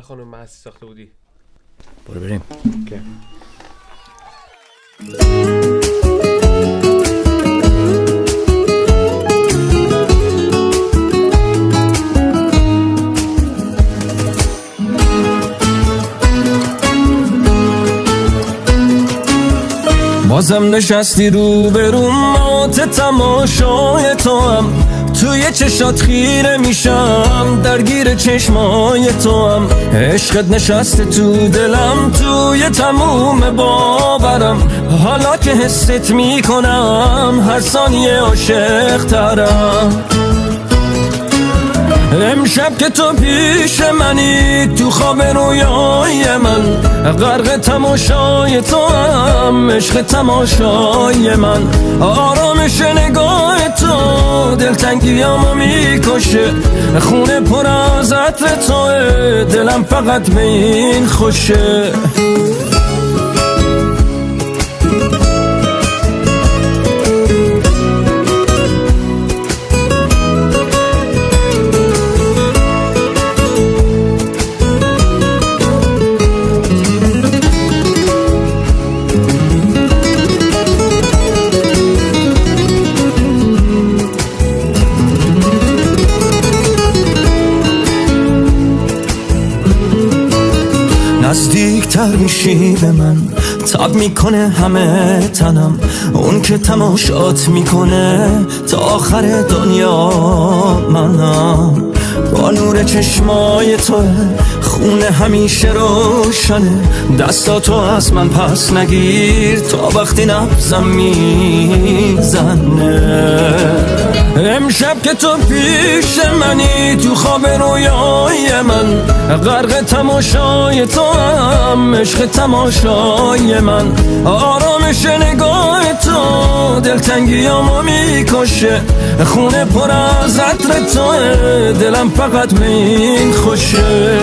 خانم مهستی ساخته بودی. برو بریم. بازم نشستی رو بروم مات تماشای تو هم، توی چشات خیره میشم درگیر چشمای تو هم، عشقت نشسته تو دلم توی تموم باورم، حالا که حست میکنم هر ثانیه عاشق ترم. امشب که تو پیش منی تو خواب رویای من، غرق تماشای تو هم عشق تماشای من، آرامش نگاه تو دلتنگیامو میکشه، خونه پر از عطر توه دلم فقط به این خوشه. نزدیکتر میشی به من، تاب میکنه همه تنم، اون که تماشات میکنه تا آخر دنیا منم، با نور چشمای تو خونه همیشه روشنه، دستاتو از من پس نگیر تا وقتی نبزم میزنه. امشب که تو پیش منی تو خواب رویای من، غرق تماشای تو هم عشق تماشای من، آرامش نگاه تو دلتنگیامو میکشه، خونه پر از عطر توه دلم فقط به این خوشه.